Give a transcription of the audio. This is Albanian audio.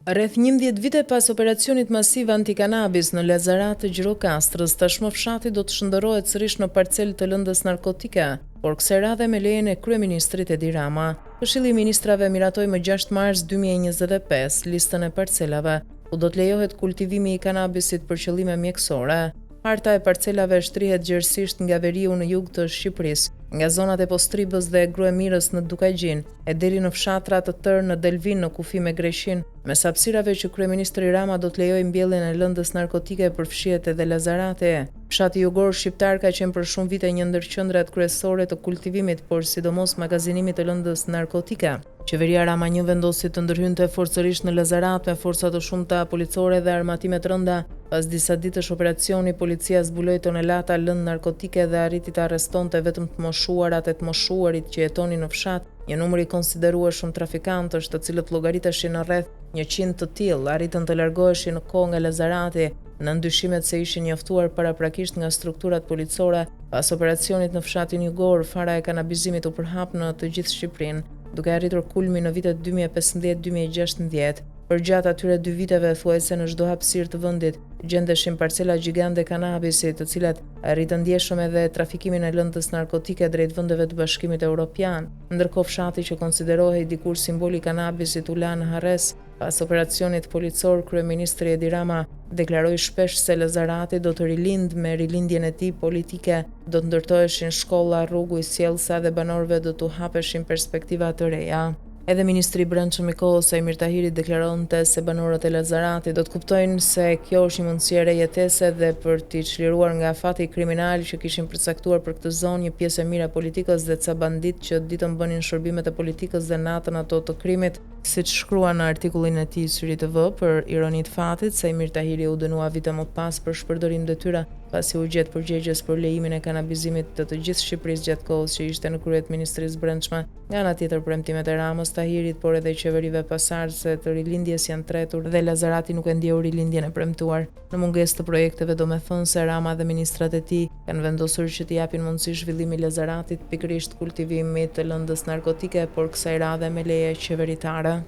Rreth 11 vite pas operacionit masiv anti-kanabis në Lazarat të Gjirokastrës, tashmë fshati do të shndërrohet sërish në parcel të lëndës narkotike, por kësaj radhe me lejen e kryeministrit Edi Rama. Këshilli i Ministrave miratoi më 6 mars 2025 listën e parcelave ku do të lejohet kultivimi i kanabisit për qëllime mjekësore. Harta e parcelave shtrihet gjerësisht nga veriu në jug të Shqipërisë, nga zonat e Postribës dhe Gruemirës në Dukajgjin, e deri në fshatra të tërë në Delvin në kufi me Greqin, me sapsirave që kryeministri Rama do të lejojë mbjelljen e lëndës narkotike përfshihet edhe Lazarati. Fshati jugor shqiptar ka qenë për shumë vite një ndër qendrat kryesore të kultivimit, por sidomos magazinimit të lëndës narkotike. Qeveria Rama 1 vendosi të ndërhynte forcërisht në Lazarat me forca të shumta policore dhe armatime të rënda. Pas disa ditësh operacioni, policia zbuloi tonelata lëndë narkotike dhe arriti të arrestonte vetëm të moshuarat e të moshuarit që jetonin në fshat. Një numër i konsiderueshëm trafikantësh, të cilët llogariteshin në rreth 100 të tillë, arritën të largoheshin në kohë nga Lazarati, në ndyshimet se ishin njoftuar paraprakisht nga strukturat policore. Pas operacionit në fshatin jugor, fara e kanabizimit u përhap në të gjithë Shqipërinë, duke arritur kulmin në vitet 2015-2016. Përgjatë atyre 2 viteve, thuajse në çdo hapësirë të vendit gjendeshin parcela gjigande kanabisit, të cilat arritën ndjeshëm edhe trafikimin e lëndës narkotike drejt vendeve të Bashkimit Evropian. Ndërkohë fshati që konsiderohej dikur simboli i kanabisit u la në harres. Pas operacionit policor, kryeministri Edi Rama deklaroi shpesh se Lazarati do të rilind me rilindjen e tij politike, do të ndërtoheshin shkolla, rrugu i sjellsa dhe banorëve do t'u hapeshin perspektiva të reja. Edhe ministri i Brendshëm i kohës Sajmir Tahiri deklaronte se banorët e Lazaratit do të kuptojnë se kjo është një mundësi e re jetese dhe për t'i çliruar nga fati kriminal që kishin përcaktuar për këtë zonë një pjesë e mirë e politikës dhe ca bandit që ditën bënin shërbimet e politikës dhe natën ato të krimit, siç shkrua në artikullin e tij Syri TV. Për ironi të fatit, Sajmir Tahiri u dënua vite më pas për shpërdorim detyra, pasi u gjet përgjegjës për lejimin e kanabizimit të gjithë Shqipërisë gjatë kohës që ishte në krye të Ministrisë Brendshme. Nga ana tjetër, premtimet e Ramës, Tahirit, por edhe qeverive pasardhëse të rilindjes janë tretur dhe Lazarati nuk e ndjeu rilindjen e premtuar. Në mungesë të projekteve, domethënse Rama dhe ministrat e tij kanë vendosur që t'i japin mundësi zhvillimit Lazaratit, pikërisht kultivimit të lëndës narkotike, por kësaj radhe me leje qeveritare.